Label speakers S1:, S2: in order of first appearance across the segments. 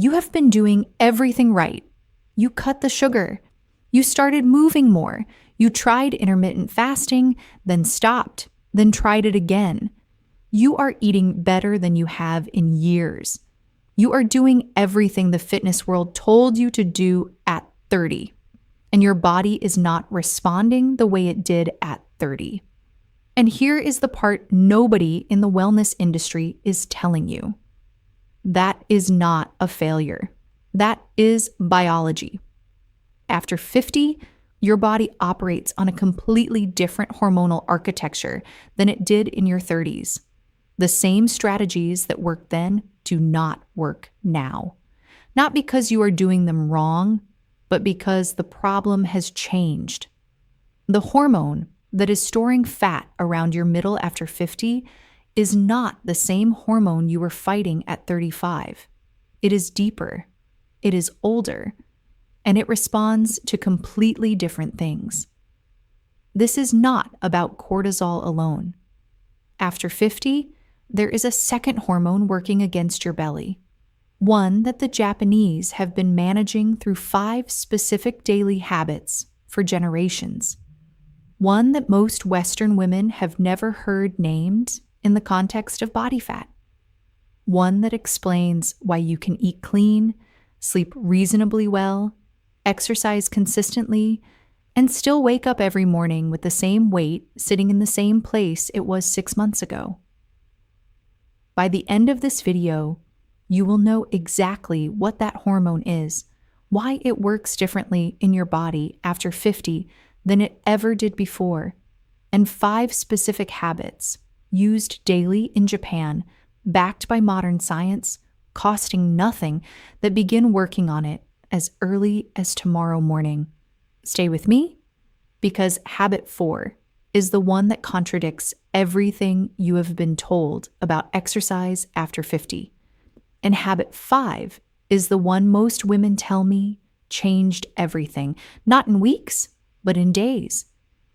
S1: You have been doing everything right. You cut the sugar. You started moving more. You tried intermittent fasting, then stopped, then tried it again. You are eating better than you have in years. You are doing everything the fitness world told you to do at 30, and your body is not responding the way it did at 30. And here is the part nobody in the wellness industry is telling you. That is not a failure. That is biology. After 50, your body operates on a completely different hormonal architecture than it did in your 30s. The same strategies that worked then do not work now. Not because you are doing them wrong, but because the problem has changed. The hormone that is storing fat around your middle after 50 is not the same hormone you were fighting at 35. It is deeper, it is older, and it responds to completely different things. This is not about cortisol alone. After 50, there is a second hormone working against your belly, one that the Japanese have been managing through 5 specific daily habits for generations, one that most Western women have never heard named in the context of body fat, one that explains why you can eat clean, sleep reasonably well, exercise consistently, and still wake up every morning with the same weight sitting in the same place it was 6 months ago. By the end of this video, you will know exactly what that hormone is, why it works differently in your body after 50 than it ever did before, and 5 specific habits used daily in Japan, backed by modern science, costing nothing, that begin working on it as early as tomorrow morning. Stay with me, because habit 4 is the one that contradicts everything you have been told about exercise after 50. And habit 5 is the one most women tell me changed everything, not in weeks, but in days.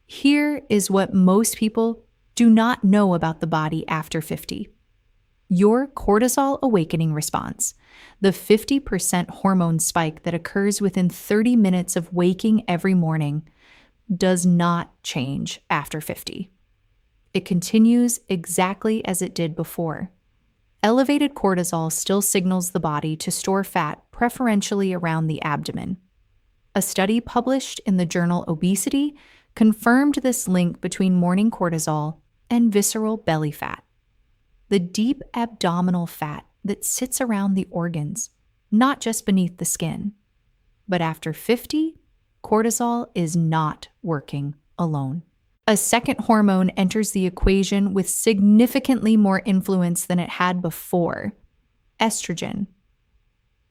S1: Here is what most people do not know about the body after 50. Your cortisol awakening response, the 50% hormone spike that occurs within 30 minutes of waking every morning, does not change after 50. It continues exactly as it did before. Elevated cortisol still signals the body to store fat preferentially around the abdomen. A study published in the journal Obesity confirmed this link between morning cortisol and visceral belly fat, the deep abdominal fat that sits around the organs, not just beneath the skin. But after 50, cortisol is not working alone. A second hormone enters the equation with significantly more influence than it had before: estrogen.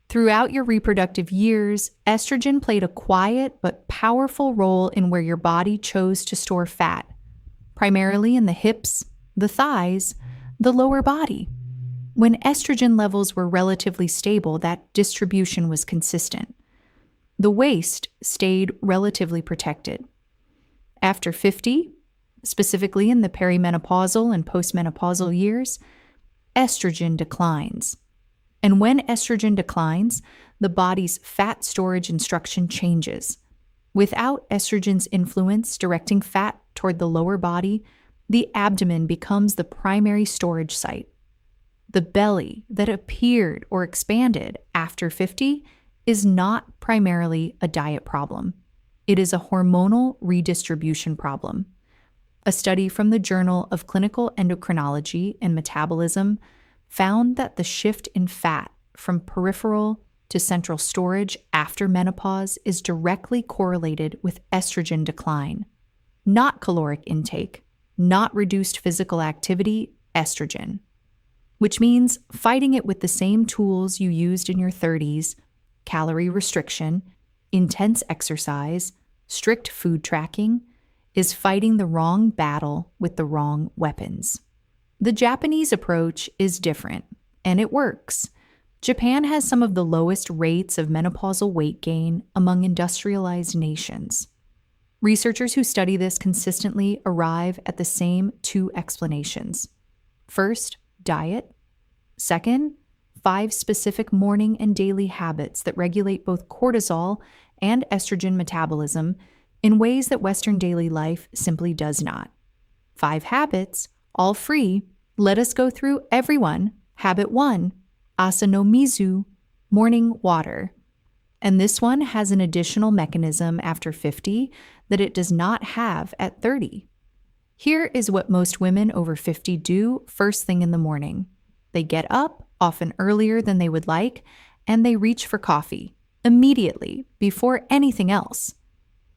S1: Throughout your reproductive years, estrogen played a quiet but powerful role in where your body chose to store fat, primarily in the hips, the thighs, the lower body. When estrogen levels were relatively stable, that distribution was consistent. The waist stayed relatively protected. After 50, specifically in the perimenopausal and postmenopausal years, estrogen declines. And when estrogen declines, the body's fat storage instruction changes. Without estrogen's influence directing fat toward the lower body, the abdomen becomes the primary storage site. The belly that appeared or expanded after 50 is not primarily a diet problem. It is a hormonal redistribution problem. A study from the Journal of Clinical Endocrinology and Metabolism found that the shift in fat from peripheral to central storage after menopause is directly correlated with estrogen decline. Not caloric intake, not reduced physical activity, estrogen. Which means fighting it with the same tools you used in your 30s, calorie restriction, intense exercise, strict food tracking, is fighting the wrong battle with the wrong weapons. The Japanese approach is different, and it works. Japan has some of the lowest rates of menopausal weight gain among industrialized nations. Researchers who study this consistently arrive at the same 2 explanations. First, diet. Second, 5 specific morning and daily habits that regulate both cortisol and estrogen metabolism in ways that Western daily life simply does not. 5 habits, all free. Let us go through everyone. Habit 1, Asa no Mizu, morning water. And this one has an additional mechanism after 50 that it does not have at 30. Here is what most women over 50 do first thing in the morning. They get up, often earlier than they would like, and they reach for coffee immediately before anything else.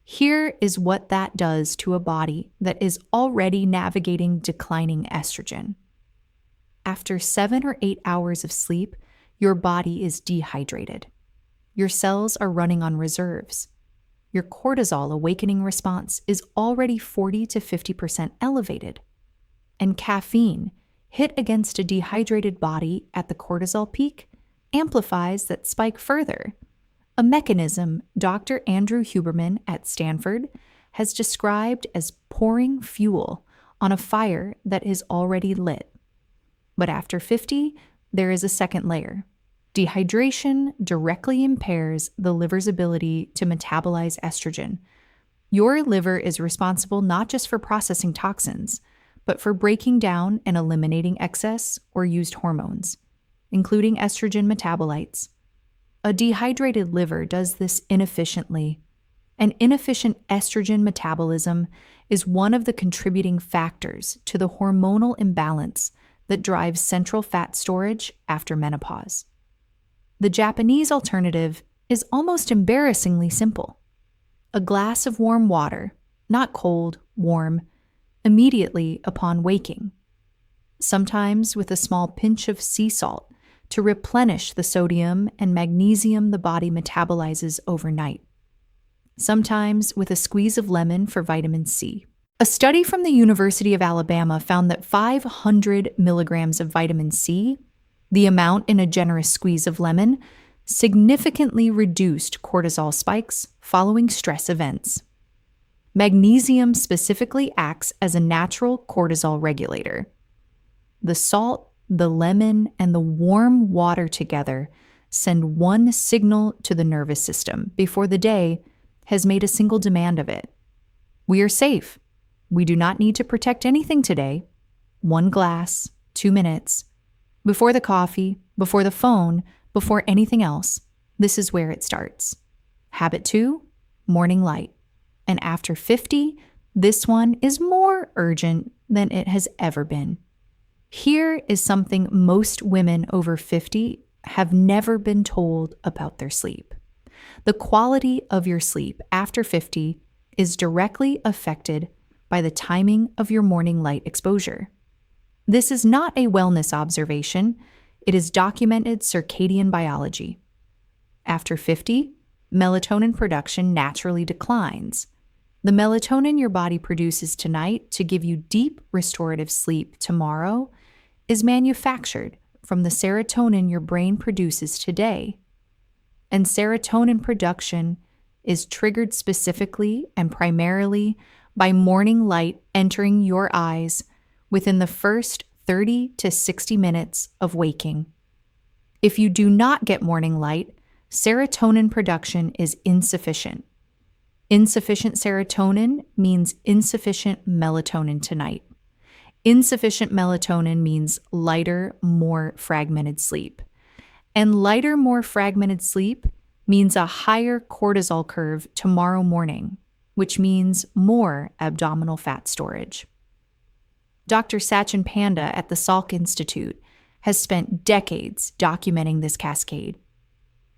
S1: Here is what that does to a body that is already navigating declining estrogen. After 7 or 8 hours of sleep, your body is dehydrated. Your cells are running on reserves. Your cortisol awakening response is already 40 to 50% elevated. And caffeine, hit against a dehydrated body at the cortisol peak, amplifies that spike further. A mechanism Dr. Andrew Huberman at Stanford has described as pouring fuel on a fire that is already lit. But after 50, there is a second layer. Dehydration directly impairs the liver's ability to metabolize estrogen. Your liver is responsible not just for processing toxins, but for breaking down and eliminating excess or used hormones, including estrogen metabolites. A dehydrated liver does this inefficiently. An inefficient estrogen metabolism is one of the contributing factors to the hormonal imbalance that drives central fat storage after menopause. The Japanese alternative is almost embarrassingly simple. A glass of warm water, not cold, warm, immediately upon waking. Sometimes with a small pinch of sea salt to replenish the sodium and magnesium the body metabolizes overnight. Sometimes with a squeeze of lemon for vitamin C. A study from the University of Alabama found that 500 milligrams of vitamin C, the amount in a generous squeeze of lemon, significantly reduced cortisol spikes following stress events. Magnesium specifically acts as a natural cortisol regulator. The salt, the lemon, and the warm water together send one signal to the nervous system before the day has made a single demand of it. We are safe. We do not need to protect anything today. 1 glass, 2 minutes. Before the coffee, before the phone, before anything else, this is where it starts. Habit 2, morning light. And after 50, this one is more urgent than it has ever been. Here is something most women over 50 have never been told about their sleep. The quality of your sleep after 50 is directly affected by the timing of your morning light exposure. This is not a wellness observation. It is documented circadian biology. After 50, melatonin production naturally declines. The melatonin your body produces tonight to give you deep restorative sleep tomorrow is manufactured from the serotonin your brain produces today. And serotonin production is triggered specifically and primarily by morning light entering your eyes within the first 30 to 60 minutes of waking. If you do not get morning light, serotonin production is insufficient. Insufficient serotonin means insufficient melatonin tonight. Insufficient melatonin means lighter, more fragmented sleep. And lighter, more fragmented sleep means a higher cortisol curve tomorrow morning, which means more abdominal fat storage. Dr. Sachin Panda at the Salk Institute has spent decades documenting this cascade.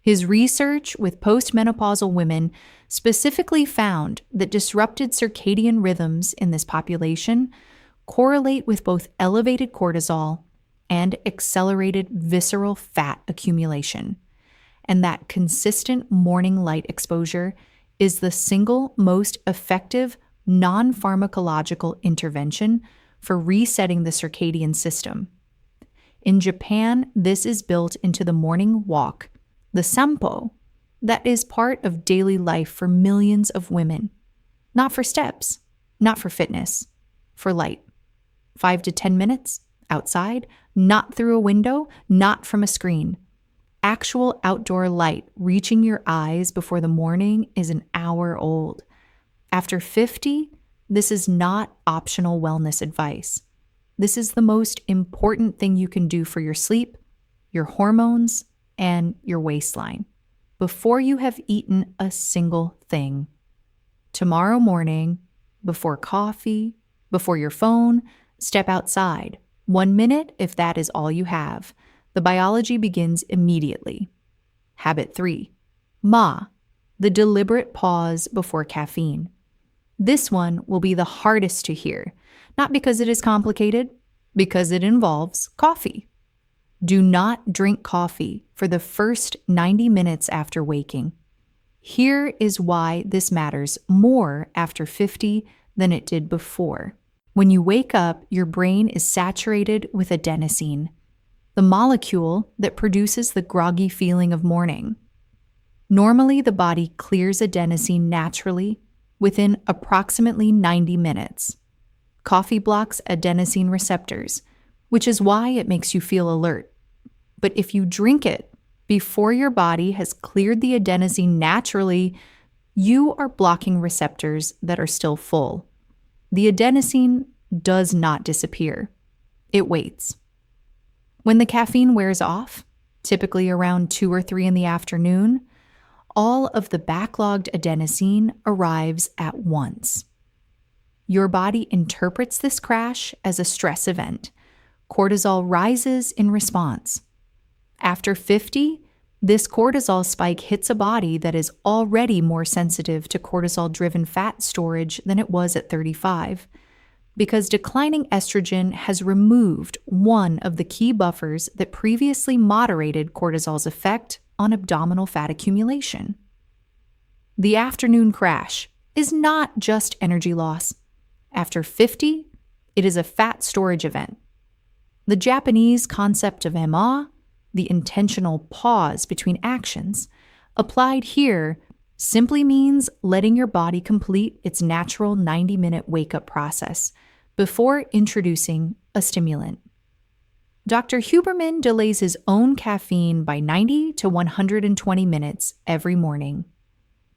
S1: His research with postmenopausal women specifically found that disrupted circadian rhythms in this population correlate with both elevated cortisol and accelerated visceral fat accumulation, and that consistent morning light exposure is the single most effective non-pharmacological intervention for resetting the circadian system. In Japan, this is built into the morning walk, the sampo, that is part of daily life for millions of women. Not for steps, not for fitness, for light. 5 to 10 minutes, outside, not through a window, not from a screen. Actual outdoor light reaching your eyes before the morning is an hour old. After 50, this is not optional wellness advice. This is the most important thing you can do for your sleep, your hormones, and your waistline before you have eaten a single thing. Tomorrow morning, before coffee, before your phone, step outside. 1 minute if that is all you have. The biology begins immediately. Habit 3. MA, the deliberate pause before caffeine. This one will be the hardest to hear, not because it is complicated, because it involves coffee. Do not drink coffee for the first 90 minutes after waking. Here is why this matters more after 50 than it did before. When you wake up, your brain is saturated with adenosine, the molecule that produces the groggy feeling of morning. Normally, the body clears adenosine naturally within approximately 90 minutes. Coffee blocks adenosine receptors, which is why it makes you feel alert. But if you drink it before your body has cleared the adenosine naturally, you are blocking receptors that are still full. The adenosine does not disappear. It waits. When the caffeine wears off, typically around 2 or 3 in the afternoon, all of the backlogged adenosine arrives at once. Your body interprets this crash as a stress event. Cortisol rises in response. After 50, this cortisol spike hits a body that is already more sensitive to cortisol-driven fat storage than it was at 35, because declining estrogen has removed one of the key buffers that previously moderated cortisol's effect on abdominal fat accumulation. The afternoon crash is not just energy loss. After 50, it is a fat storage event. The Japanese concept of MA, the intentional pause between actions, applied here simply means letting your body complete its natural 90-minute wake-up process before introducing a stimulant. Dr. Huberman delays his own caffeine by 90 to 120 minutes every morning.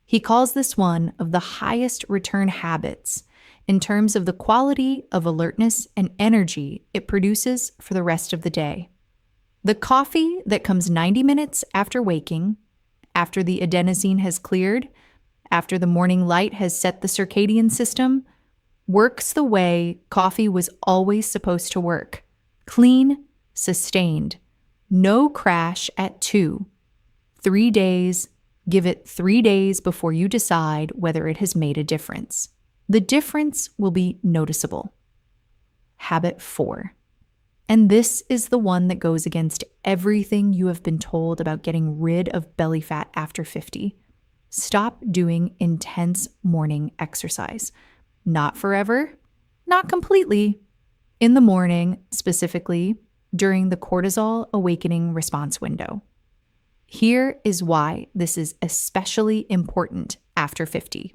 S1: He calls this one of the highest return habits in terms of the quality of alertness and energy it produces for the rest of the day. The coffee that comes 90 minutes after waking, after the adenosine has cleared, after the morning light has set the circadian system, works the way coffee was always supposed to work. Clean, sustained. No crash at 2. 3 days. Give it 3 days before you decide whether it has made a difference. The difference will be noticeable. Habit 4. And this is the one that goes against everything you have been told about getting rid of belly fat after 50. Stop doing intense morning exercise. Not forever, not completely. In the morning, specifically, during the cortisol awakening response window. Here is why this is especially important after 50.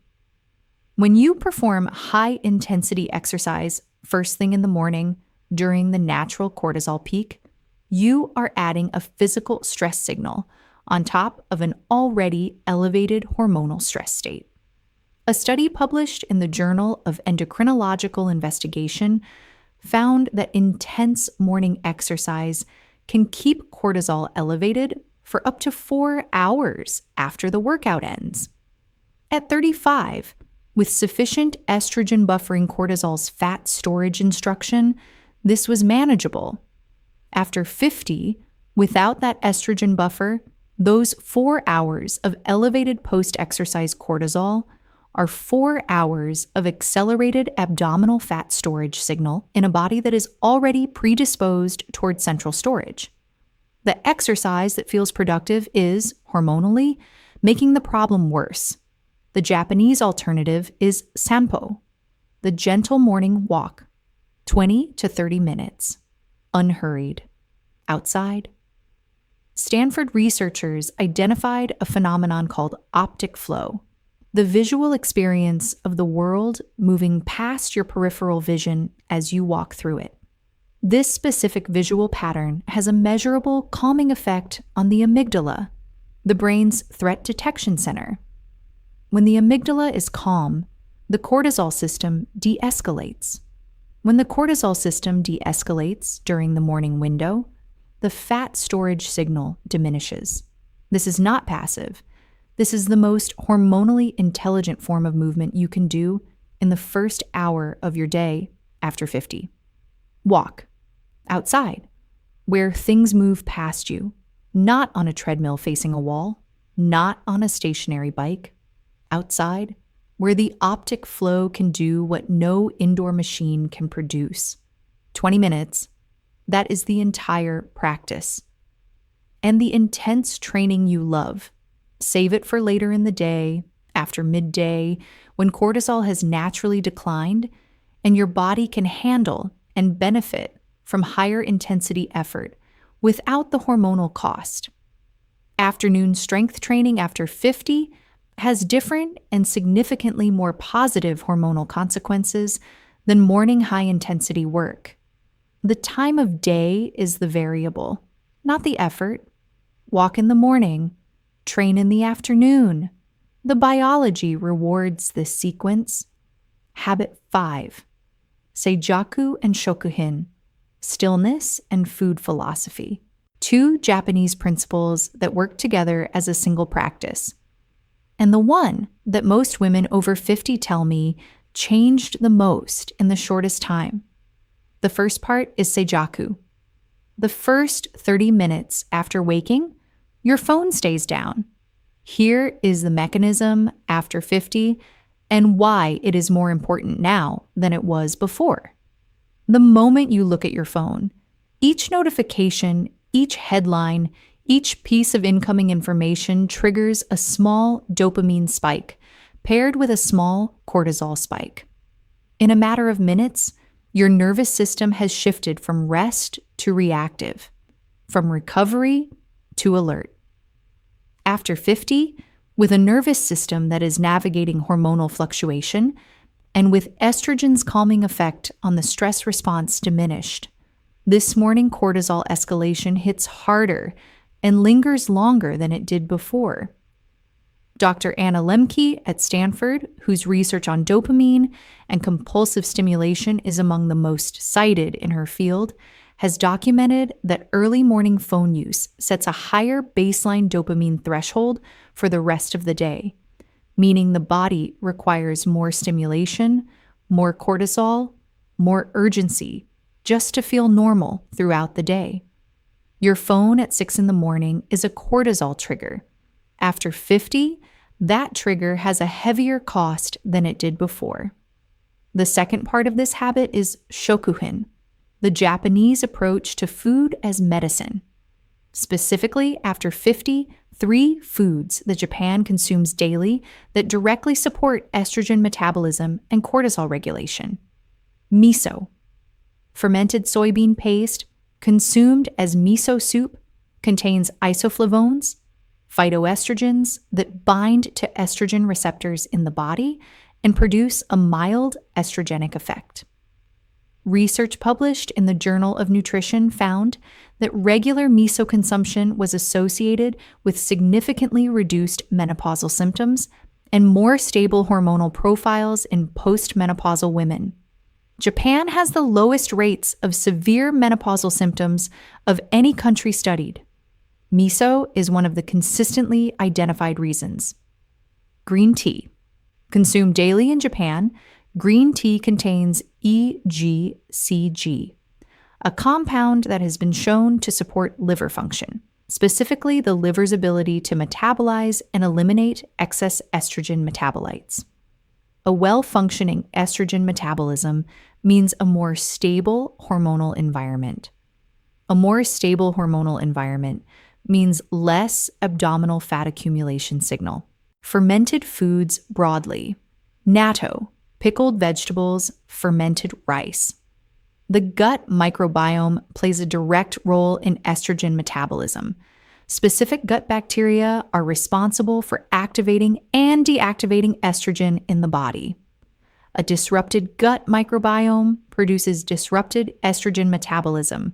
S1: When you perform high-intensity exercise first thing in the morning during the natural cortisol peak, you are adding a physical stress signal on top of an already elevated hormonal stress state. A study published in the Journal of Endocrinological Investigation found that intense morning exercise can keep cortisol elevated for up to 4 hours after the workout ends. At 35, with sufficient estrogen buffering cortisol's fat storage instruction, this was manageable. After 50, without that estrogen buffer, those 4 hours of elevated post-exercise cortisol are 4 hours of accelerated abdominal fat storage signal in a body that is already predisposed toward central storage. The exercise that feels productive is, hormonally, making the problem worse. The Japanese alternative is sanpo, the gentle morning walk, 20 to 30 minutes, unhurried, outside. Stanford researchers identified a phenomenon called optic flow, the visual experience of the world moving past your peripheral vision as you walk through it. This specific visual pattern has a measurable calming effect on the amygdala, the brain's threat detection center. When the amygdala is calm, the cortisol system de-escalates. When the cortisol system de-escalates during the morning window, the fat storage signal diminishes. This is not passive. This is the most hormonally intelligent form of movement you can do in the first hour of your day after 50. Walk. Outside, where things move past you, not on a treadmill facing a wall, not on a stationary bike. Outside, where the optic flow can do what no indoor machine can produce. 20 minutes, that is the entire practice. And the intense training you love, save it for later in the day, after midday, when cortisol has naturally declined and your body can handle and benefit from higher intensity effort without the hormonal cost. Afternoon strength training after 50 has different and significantly more positive hormonal consequences than morning high-intensity work. The time of day is the variable, not the effort. Walk in the morning, train in the afternoon. The biology rewards this sequence. Habit 5. Seijaku and Shokuhin. Stillness and food philosophy. 2 Japanese principles that work together as a single practice. And the one that most women over 50 tell me changed the most in the shortest time. The first part is Seijaku. The first 30 minutes after waking, your phone stays down. Here is the mechanism after 50 and why it is more important now than it was before. The moment you look at your phone, each notification, each headline, each piece of incoming information triggers a small dopamine spike paired with a small cortisol spike. In a matter of minutes, your nervous system has shifted from rest to reactive, from recovery to alert. After 50, with a nervous system that is navigating hormonal fluctuation, and with estrogen's calming effect on the stress response diminished, this morning cortisol escalation hits harder and lingers longer than it did before. Dr. Anna Lemke at Stanford, whose research on dopamine and compulsive stimulation is among the most cited in her field, has documented that early morning phone use sets a higher baseline dopamine threshold for the rest of the day, meaning the body requires more stimulation, more cortisol, more urgency, just to feel normal throughout the day. Your phone at 6 in the morning is a cortisol trigger. After 50, that trigger has a heavier cost than it did before. The second part of this habit is shokuhin, the Japanese approach to food as medicine. Specifically, after 50, 3 foods that Japan consumes daily that directly support estrogen metabolism and cortisol regulation. Miso, fermented soybean paste consumed as miso soup, contains isoflavones, phytoestrogens that bind to estrogen receptors in the body and produce a mild estrogenic effect. Research published in the Journal of Nutrition found that regular miso consumption was associated with significantly reduced menopausal symptoms and more stable hormonal profiles in postmenopausal women. Japan has the lowest rates of severe menopausal symptoms of any country studied. Miso is one of the consistently identified reasons. Green tea. Consumed daily in Japan, green tea contains EGCG, a compound that has been shown to support liver function, specifically the liver's ability to metabolize and eliminate excess estrogen metabolites. A well-functioning estrogen metabolism means a more stable hormonal environment. A more stable hormonal environment means less abdominal fat accumulation signal. Fermented foods broadly. Natto, pickled vegetables, fermented rice. The gut microbiome plays a direct role in estrogen metabolism. Specific gut bacteria are responsible for activating and deactivating estrogen in the body. A disrupted gut microbiome produces disrupted estrogen metabolism.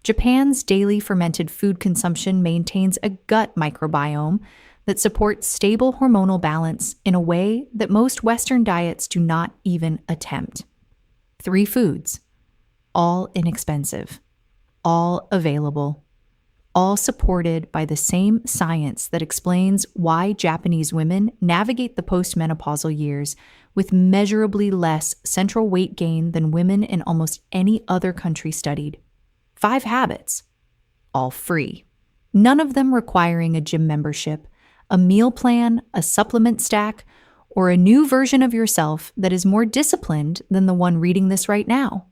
S1: Japan's daily fermented food consumption maintains a gut microbiome that supports stable hormonal balance in a way that most Western diets do not even attempt. 3 foods, all inexpensive, all available, all supported by the same science that explains why Japanese women navigate the postmenopausal years with measurably less central weight gain than women in almost any other country studied. 5 habits, all free, none of them requiring a gym membership, a meal plan, a supplement stack, or a new version of yourself that is more disciplined than the one reading this right now.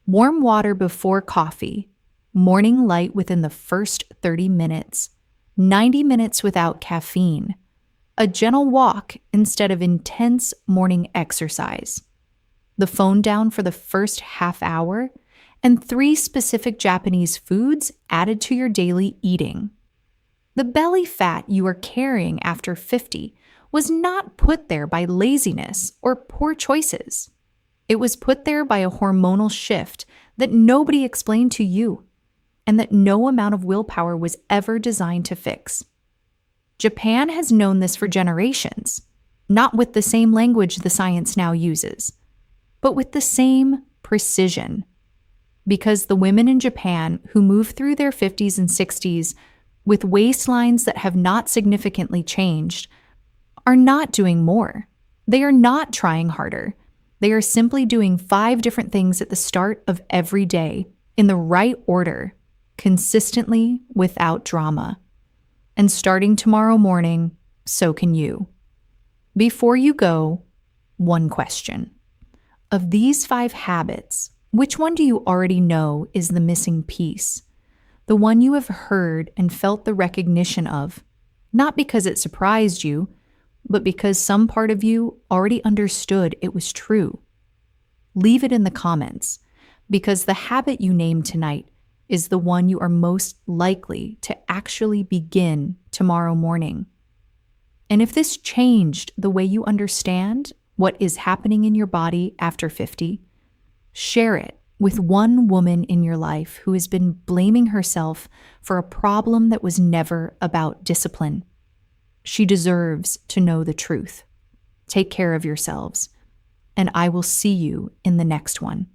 S1: Warm water before coffee, morning light within the first 30 minutes, 90 minutes without caffeine, a gentle walk instead of intense morning exercise, the phone down for the first half hour, and 3 specific Japanese foods added to your daily eating. The belly fat you are carrying after 50 was not put there by laziness or poor choices. It was put there by a hormonal shift that nobody explained to you, and that no amount of willpower was ever designed to fix. Japan has known this for generations, not with the same language the science now uses, but with the same precision. Because the women in Japan who move through their 50s and 60s with waistlines that have not significantly changed are not doing more. They are not trying harder. They are simply doing 5 different things at the start of every day in the right order, consistently without drama. And starting tomorrow morning, so can you. Before you go, one question. Of these 5 habits, which one do you already know is the missing piece? The one you have heard and felt the recognition of, not because it surprised you, but because some part of you already understood it was true. Leave it in the comments, because the habit you named tonight is the one you are most likely to actually begin tomorrow morning. And if this changed the way you understand what is happening in your body after 50, share it with one woman in your life who has been blaming herself for a problem that was never about discipline. She deserves to know the truth. Take care of yourselves, and I will see you in the next one.